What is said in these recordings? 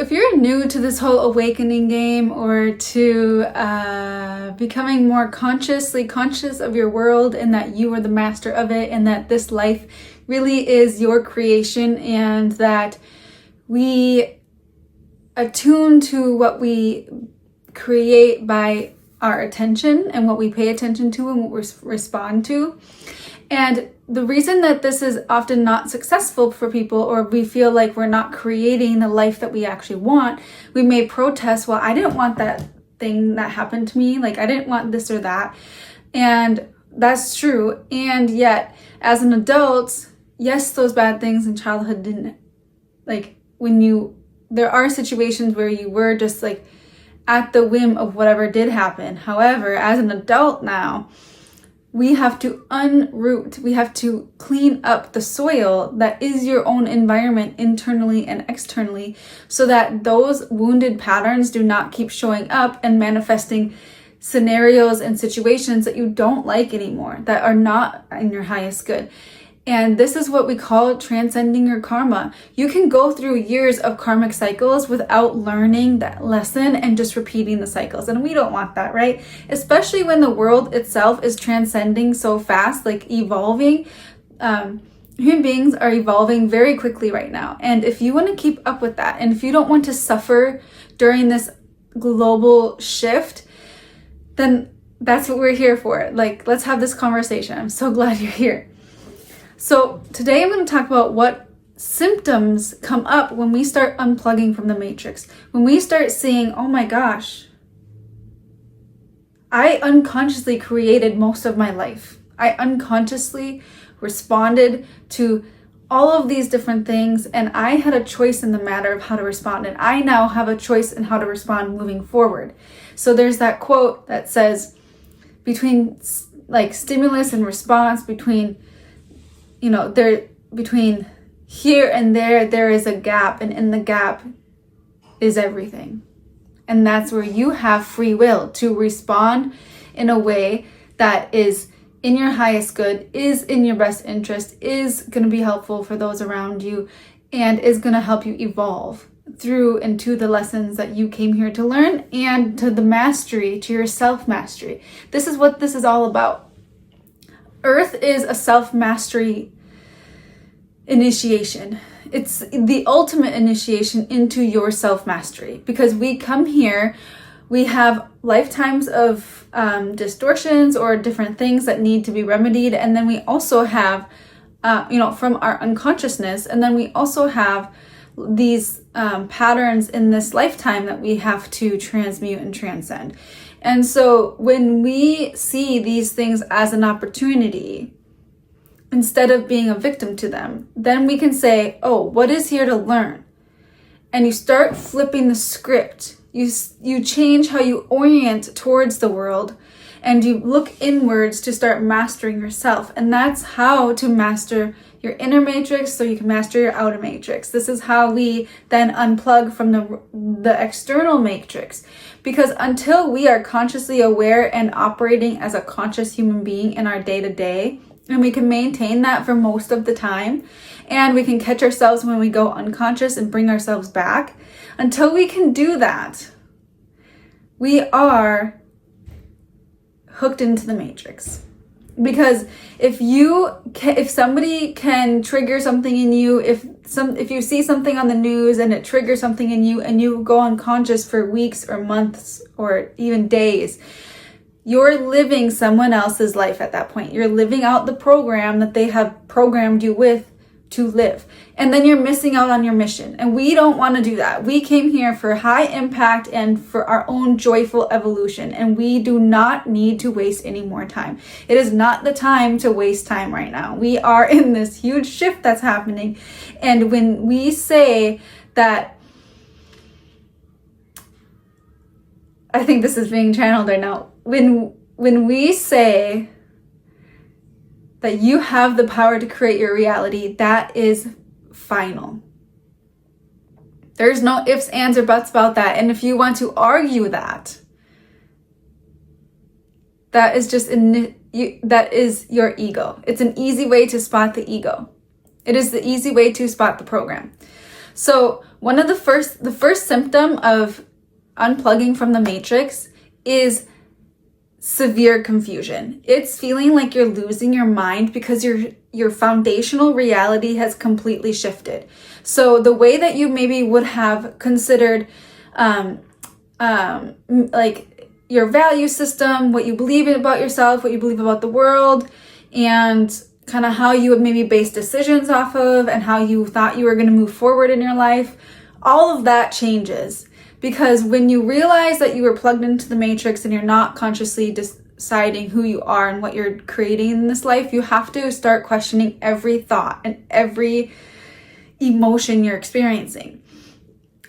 if you're new to this whole awakening game, or to becoming more consciously conscious of your world, and that you are the master of it, and that this life really is your creation, and that we attune to what we create by our attention and what we pay attention to and what we respond to. And the reason that this is often not successful for people, or we feel like we're not creating the life that we actually want, we may protest, well, I didn't want that thing that happened to me. Like, I didn't want this or that. And that's true. And yet, as an adult, yes, those bad things in childhood didn't, like, there are situations where you were just like at the whim of whatever did happen. However, as an adult now, we have to unroot, we have to clean up the soil that is your own environment, internally and externally, so that those wounded patterns do not keep showing up and manifesting scenarios and situations that you don't like anymore, that are not in your highest good. And this is what we call transcending your karma. You can go through years of karmic cycles without learning that lesson and just repeating the cycles. And we don't want that, right? Especially when the world itself is transcending so fast, like evolving. Human beings are evolving very quickly right now. And if you want to keep up with that, and if you don't want to suffer during this global shift, then that's what we're here for. Like, let's have this conversation. I'm so glad you're here. So today I'm going to talk about what symptoms come up when we start unplugging from the matrix. When we start seeing, oh my gosh, I unconsciously created most of my life. I unconsciously responded to all of these different things, and I had a choice in the matter of how to respond. And I now have a choice in how to respond moving forward. So there's that quote that says, between like stimulus and response, between between here and there is a gap, and in the gap is everything. And that's where you have free will to respond in a way that is in your highest good, is in your best interest, is going to be helpful for those around you, and is going to help you evolve through and to the lessons that you came here to learn, and to the mastery, to your self-mastery. This is what this is all about. Earth is a self-mastery initiation. It's the ultimate initiation into your self-mastery, because we come here, we have lifetimes of distortions or different things that need to be remedied, and then we also have from our unconsciousness, and then we also have these patterns in this lifetime that we have to transmute and transcend. And so when we see these things as an opportunity, instead of being a victim to them, then we can say, oh, what is here to learn? And you start flipping the script. You change how you orient towards the world, and you look inwards to start mastering yourself. And that's how to master your inner matrix, so you can master your outer matrix. This is how we then unplug from the external matrix. Because until we are consciously aware and operating as a conscious human being in our day-to-day, and we can maintain that for most of the time, and we can catch ourselves when we go unconscious and bring ourselves back, until we can do that, we are hooked into the matrix. Because if somebody can trigger something in you, if you see something on the news and it triggers something in you, and you go unconscious for weeks or months or even days, you're living someone else's life at that point. You're living out the program that they have programmed you with to live. And then you're missing out on your mission. And we don't want to do that. We came here for high impact and for our own joyful evolution. And we do not need to waste any more time. It is not the time to waste time right now. We are in this huge shift that's happening. And when we say that, I think this is being channeled right now. When we say that you have the power to create your reality, that is final. There's no ifs, ands, or buts about that. And if you want to argue that, that is that is your ego. It's an easy way to spot the ego. It is the easy way to spot the program. So one of the first symptom of unplugging from the matrix is severe confusion. It's feeling like you're losing your mind because your foundational reality has completely shifted. So the way that you maybe would have considered like your value system, what you believe about yourself, what you believe about the world, and kind of how you would maybe base decisions off of, and how you thought you were going to move forward in your life, all of that changes. Because when you realize that you were plugged into the matrix and you're not consciously deciding who you are and what you're creating in this life, you have to start questioning every thought and every emotion you're experiencing.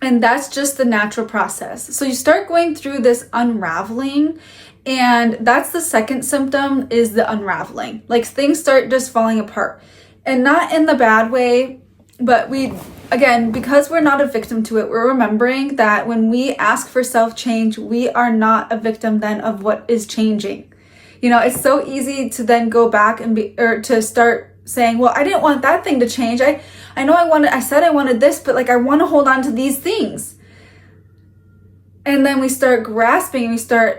And that's just the natural process. So you start going through this unraveling, and that's the second symptom, is the unraveling. Like things start just falling apart, and not in the bad way, but because we're not a victim to it, we're remembering that when we ask for self-change, we are not a victim then of what is changing. It's so easy to then go back or to start saying, well, I didn't want that thing to change. I know I said I wanted this, but like I want to hold on to these things. And then we start grasping, and we start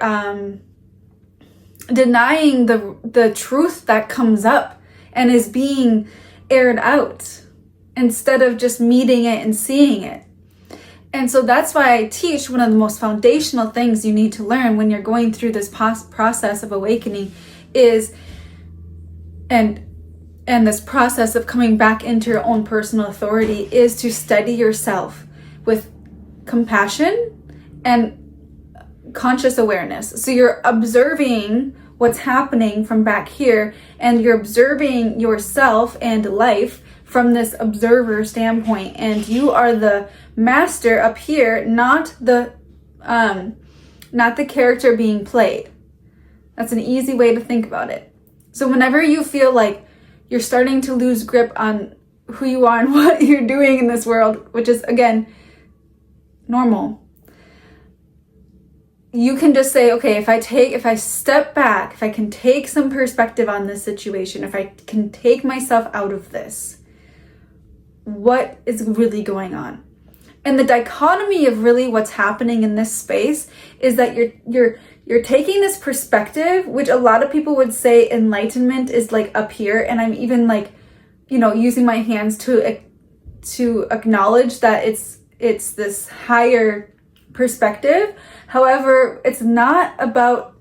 denying the truth that comes up and is being aired out, instead of just meeting it and seeing it. And so that's why I teach one of the most foundational things you need to learn when you're going through this process of awakening is, and this process of coming back into your own personal authority, is to steady yourself with compassion and conscious awareness. So you're observing what's happening from back here, and you're observing yourself and life from this observer standpoint, and you are the master up here, not the character being played. That's an easy way to think about it. So whenever you feel like you're starting to lose grip on who you are and what you're doing in this world, which is again normal, you can just say, okay, if I step back, if I can take some perspective on this situation, if I can take myself out of this, what is really going on? And the dichotomy of really what's happening in this space is that you're taking this perspective, which a lot of people would say enlightenment is like up here, and I'm even like, using my hands to acknowledge that it's this higher perspective. However, it's not about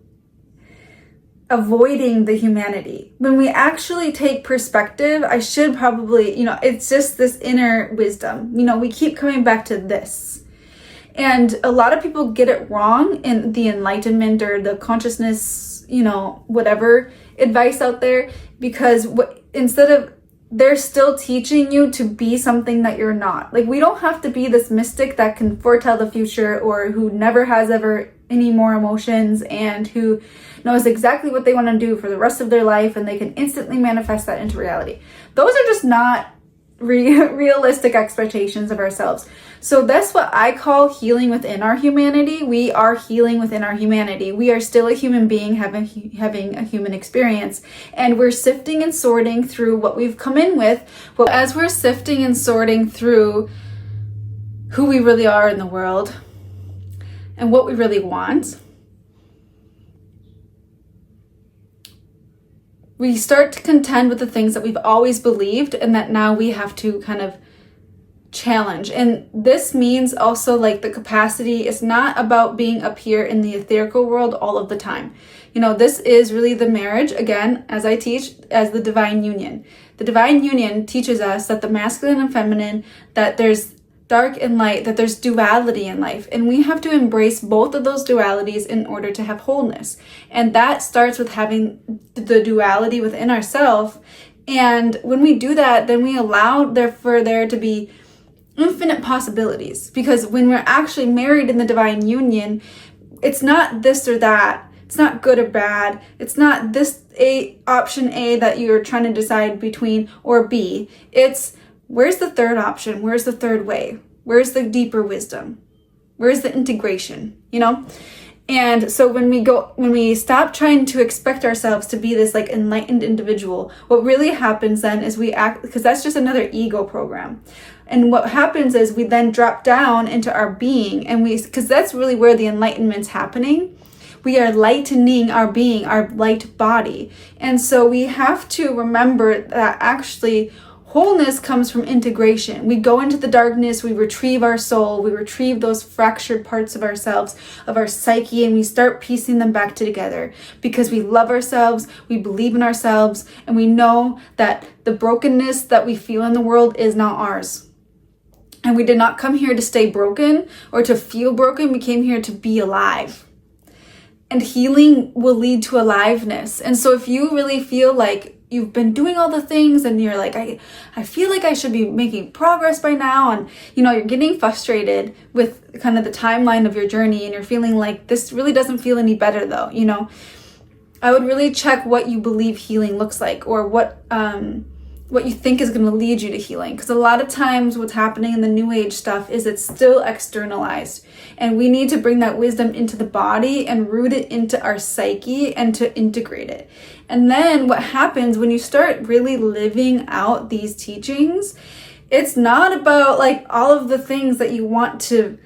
avoiding the humanity. When we actually take perspective, I should probably, it's just this inner wisdom. We keep coming back to this. And a lot of people get it wrong in the enlightenment or the consciousness, whatever advice out there, because instead of, they're still teaching you to be something that you're not. Like, we don't have to be this mystic that can foretell the future, or who never has ever any more emotions, and who knows exactly what they want to do for the rest of their life, and they can instantly manifest that into reality. Those are just not realistic expectations of ourselves. So that's what I call healing within our humanity. We are healing within our humanity. We are still a human being having a human experience, and we're sifting and sorting through what we've come in with. Well, as we're sifting and sorting through who we really are in the world and what we really want, we start to contend with the things that we've always believed and that now we have to kind of challenge. And this means also like the capacity is not about being up here in the etherical world all of the time. This is really the marriage, again, as I teach, as the divine union. The divine union teaches us that the masculine and feminine, that there's dark and light, that there's duality in life, and we have to embrace both of those dualities in order to have wholeness. And that starts with having the duality within ourselves. And when we do that, then we allow for there to be infinite possibilities, because when we're actually married in the divine union, it's not this or that, it's not good or bad, it's not this option A that you're trying to decide between, or B. It's, where's the third option? Where's the third way? Where's the deeper wisdom? Where's the integration? And so when we stop trying to expect ourselves to be this like enlightened individual, what really happens then is we act, because that's just another ego program. And what happens is we then drop down into our being, and because that's really where the enlightenment's happening. We are lightening our being, our light body. And so we have to remember that actually wholeness comes from integration. We go into the darkness, we retrieve our soul, we retrieve those fractured parts of ourselves, of our psyche, and we start piecing them back together because we love ourselves, we believe in ourselves, and we know that the brokenness that we feel in the world is not ours. And we did not come here to stay broken or to feel broken. We came here to be alive. And healing will lead to aliveness. And so if you really feel like you've been doing all the things and you're like, I feel like I should be making progress by now, and you're getting frustrated with kind of the timeline of your journey, and you're feeling like this really doesn't feel any better though, I would really check what you believe healing looks like, or what you think is going to lead you to healing. Because a lot of times what's happening in the new age stuff is it's still externalized, and we need to bring that wisdom into the body and root it into our psyche and to integrate it. And then what happens when you start really living out these teachings, it's not about like all of the things that you want to,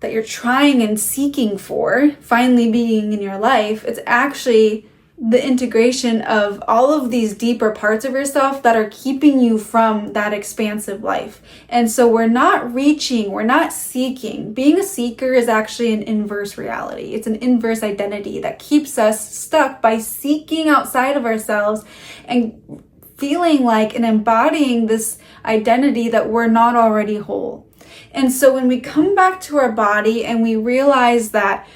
that you're trying and seeking for finally being in your life. It's actually the integration of all of these deeper parts of yourself that are keeping you from that expansive life. And so we're not reaching, we're not seeking. Being a seeker is actually an inverse reality. It's an inverse identity that keeps us stuck by seeking outside of ourselves and feeling like and embodying this identity that we're not already whole. And so when we come back to our body and we realize that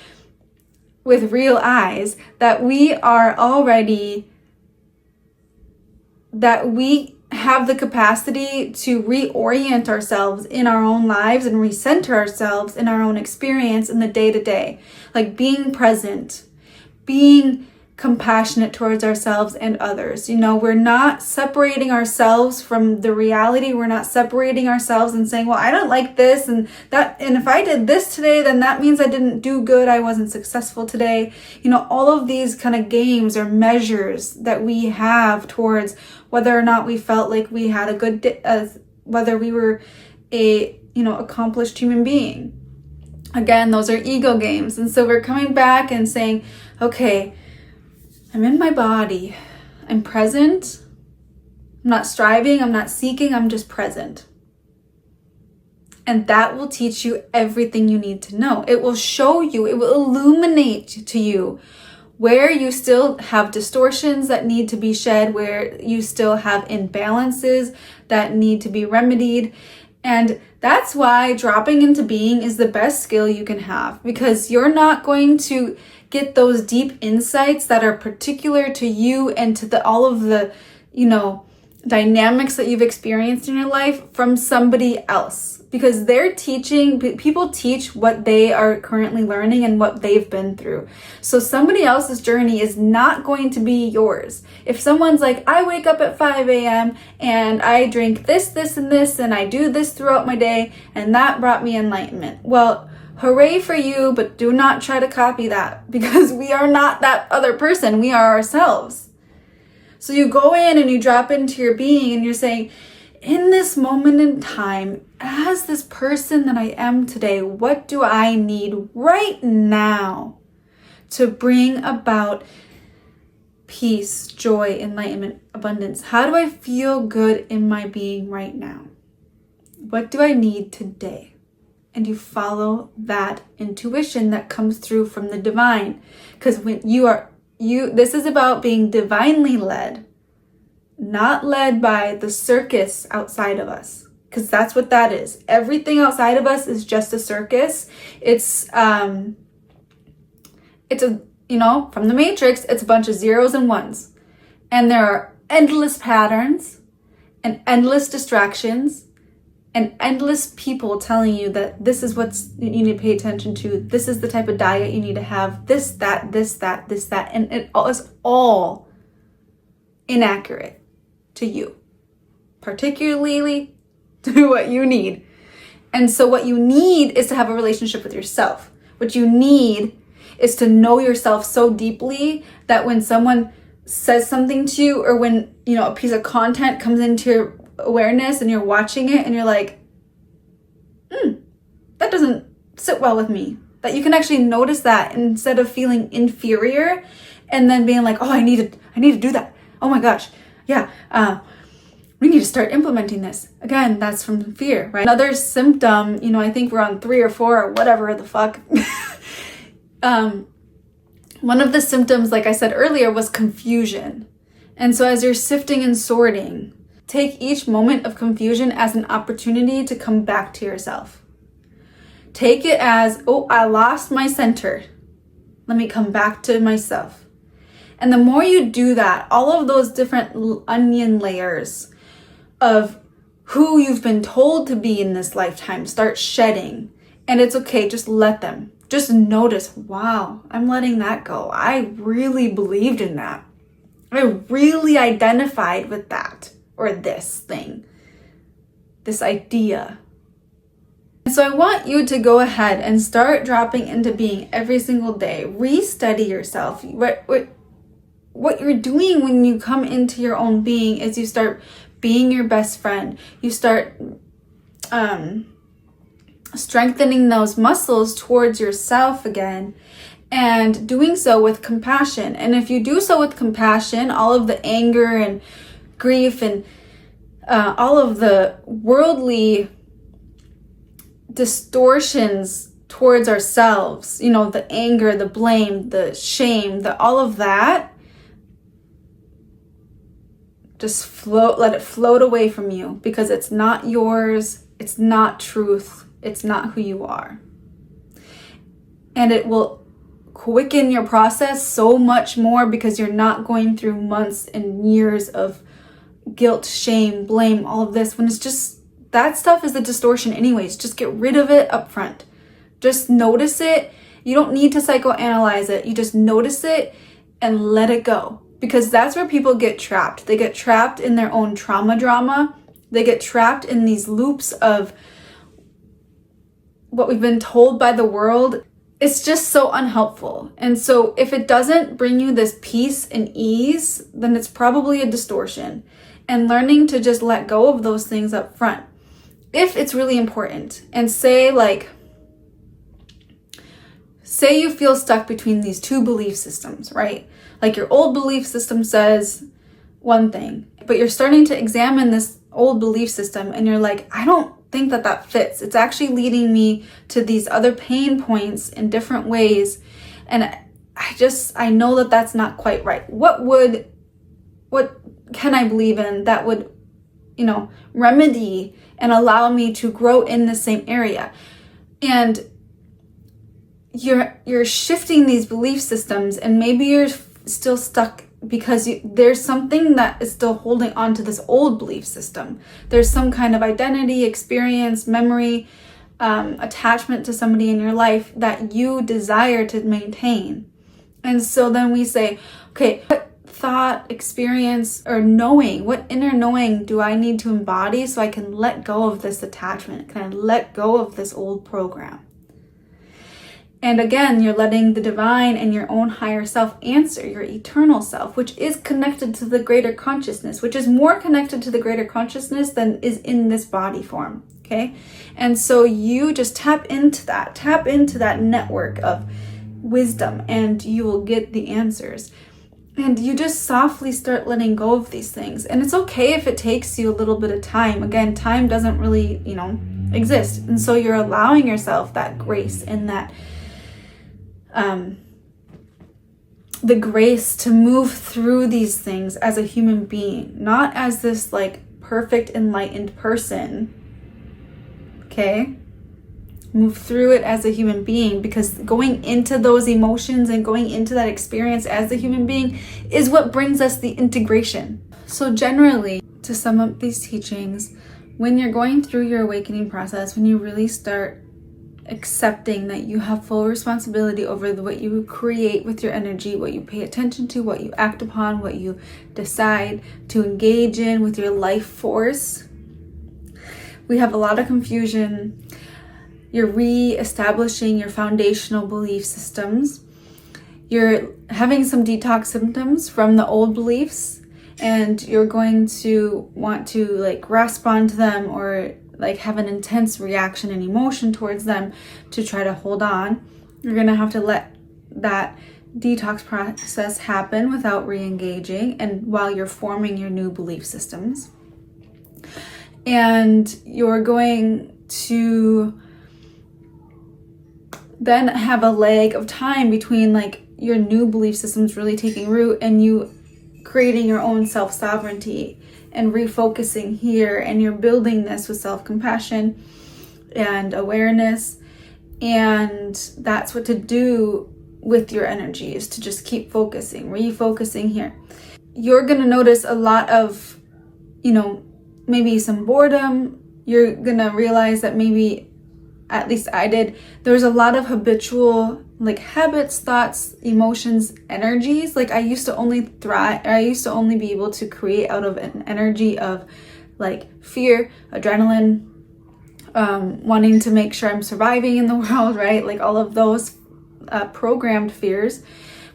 with real eyes, that we are already, that we have the capacity to reorient ourselves in our own lives and recenter ourselves in our own experience in the day-to-day, like being present, being compassionate towards ourselves and others. We're not separating ourselves from the reality. We're not separating ourselves and saying, well, I don't like this and that, and if I did this today, then that means I didn't do good, I wasn't successful today. All of these kind of games or measures that we have towards whether or not we felt like we had a good day, whether we were a accomplished human being. Again, those are ego games. And so we're coming back and saying, okay, I'm in my body, I'm present, I'm not striving, I'm not seeking, I'm just present. And that will teach you everything you need to know. It will show you, it will illuminate to you where you still have distortions that need to be shed, where you still have imbalances that need to be remedied. And that's why dropping into being is the best skill you can have, because you're not going to get those deep insights that are particular to you and to all of the, dynamics that you've experienced in your life from somebody else, because people teach what they are currently learning and what they've been through. So somebody else's journey is not going to be yours. If someone's like, I wake up at 5 a.m. and I drink this, this, and this, and I do this throughout my day, and that brought me enlightenment. Well, hooray for you, but do not try to copy that, because we are not that other person. We are ourselves. So you go in and you drop into your being and you're saying, in this moment in time, as this person that I am today, what do I need right now to bring about peace, joy, enlightenment, abundance? How do I feel good in my being right now? What do I need today? And you follow that intuition that comes through from the divine. Because when this is about being divinely led, not led by the circus outside of us. Because that's what that is. Everything outside of us is just a circus. It's from the Matrix, it's a bunch of zeros and ones. And there are endless patterns and endless distractions and endless people telling you that this is what you need to pay attention to. This is the type of diet you need to have. This, that, this, that, this, that. And it is all inaccurate to you, particularly to what you need. And so what you need is to have a relationship with yourself. What you need is to know yourself so deeply that when someone says something to you, or when, a piece of content comes into self-awareness and you're watching it and you're like, that doesn't sit well with me. That you can actually notice that instead of feeling inferior and then being like, oh, I need to do that. Oh my gosh. Yeah. We need to start implementing this. Again, that's from fear, right? Another symptom, I think we're on 3 or 4 or whatever the fuck. One of the symptoms, like I said earlier, was confusion. And so as you're sifting and sorting, take each moment of confusion as an opportunity to come back to yourself. Take it as, oh, I lost my center. Let me come back to myself. And the more you do that, all of those different onion layers of who you've been told to be in this lifetime start shedding. And it's okay, just let them. Just notice, wow, I'm letting that go. I really believed in that. I really identified with that or this thing, this idea. So I want you to go ahead and start dropping into being every single day. Re-study yourself. What you're doing when you come into your own being is you start being your best friend. You start strengthening those muscles towards yourself again, and doing so with compassion. And if you do so with compassion, all of the anger and grief and all of the worldly distortions towards ourselves, the anger, the blame, the shame, all of that, just let it float away from you, because it's not yours, it's not truth, it's not who you are. And it will quicken your process so much more, because you're not going through months and years of guilt, shame, blame, all of this, when it's just, that stuff is a distortion anyways. Just get rid of it up front. Just notice it. You don't need to psychoanalyze it. You just notice it and let it go. Because that's where people get trapped. They get trapped in their own trauma drama. They get trapped in these loops of what we've been told by the world. It's just so unhelpful. And so if it doesn't bring you this peace and ease, then it's probably a distortion. And learning to just let go of those things up front, if it's really important. And say you feel stuck between these two belief systems, right? Like your old belief system says one thing, but you're starting to examine this old belief system and you're like, I don't think that fits. It's actually leading me to these other pain points in different ways. And I know that that's not quite right. What can I believe in that would, remedy and allow me to grow in the same area? And you're shifting these belief systems, and maybe you're still stuck because there's something that is still holding on to this old belief system. There's some kind of identity, experience, memory, attachment to somebody in your life that you desire to maintain. And so then we say, okay, what thought, experience, or knowing, what inner knowing do I need to embody so I can let go of this attachment? Can I let go of this old program? And again, you're letting the divine and your own higher self answer, your eternal self, which is connected to the greater consciousness, which is more connected to the greater consciousness than is in this body form, okay? And so you just tap into that network of wisdom, and you will get the answers. And you just softly start letting go of these things. And it's okay if it takes you a little bit of time. Again, time doesn't really, exist. And so you're allowing yourself that grace and that the grace to move through these things as a human being, not as this perfect enlightened person. Okay? Move through it as a human being, because going into those emotions and going into that experience as a human being is what brings us the integration. So generally, to sum up these teachings, when you're going through your awakening process, when you really start accepting that you have full responsibility over what you create with your energy, what you pay attention to, what you act upon, what you decide to engage in with your life force, we have a lot of confusion. You're re-establishing your foundational belief systems. You're having some detox symptoms from the old beliefs. and you're going to want to like grasp onto them or like have an intense reaction and emotion towards them to try to hold on. You're going to have to let that detox process happen without re-engaging, and while you're forming your new belief systems. And you're going to then have a lag of time between like your new belief systems really taking root and you creating your own self-sovereignty and refocusing here, and you're building this with self-compassion and awareness. And that's what to do with your energy, is to just keep focusing, refocusing here. You're going to notice a lot of, maybe some boredom. You're going to realize that maybe, at least I did, there's a lot of habitual like habits, thoughts, emotions, energies. Like I used to only be able to create out of an energy of like fear, adrenaline, wanting to make sure I'm surviving in the world, right? Like all of those programmed fears,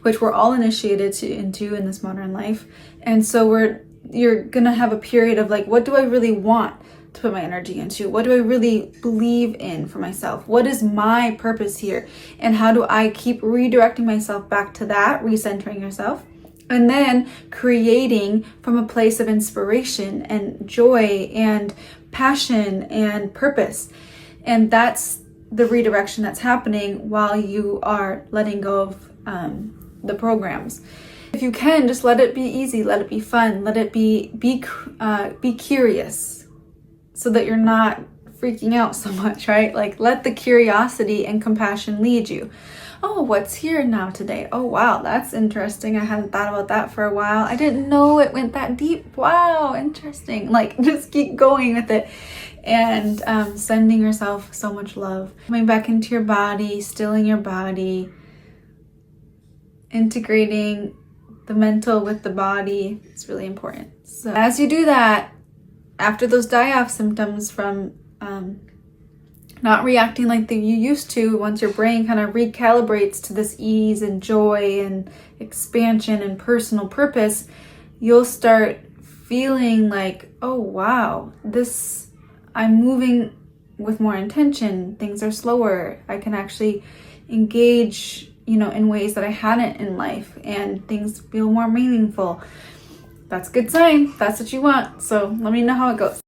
which we're all initiated into in this modern life. And so you're gonna have a period of like, what do I really want to put my energy into? What do I really believe in for myself? What is my purpose here? And how do I keep redirecting myself back to that, recentering yourself, and then creating from a place of inspiration and joy and passion and purpose. And that's the redirection that's happening while you are letting go of the programs. If you can, just let it be easy, let it be fun, let it be curious, so that you're not freaking out so much, right? Like let the curiosity and compassion lead you. Oh, what's here now today? Oh, wow, that's interesting. I hadn't thought about that for a while. I didn't know it went that deep. Wow, interesting. Like just keep going with it and sending yourself so much love. Coming back into your body, stilling your body, integrating the mental with the body. It's really important. So as you do that, after those die-off symptoms from not reacting like you used to, once your brain kind of recalibrates to this ease and joy and expansion and personal purpose, you'll start feeling like, oh wow, I'm moving with more intention. Things are slower. I can actually engage, in ways that I hadn't in life, and things feel more meaningful. That's a good sign. That's what you want. So let me know how it goes.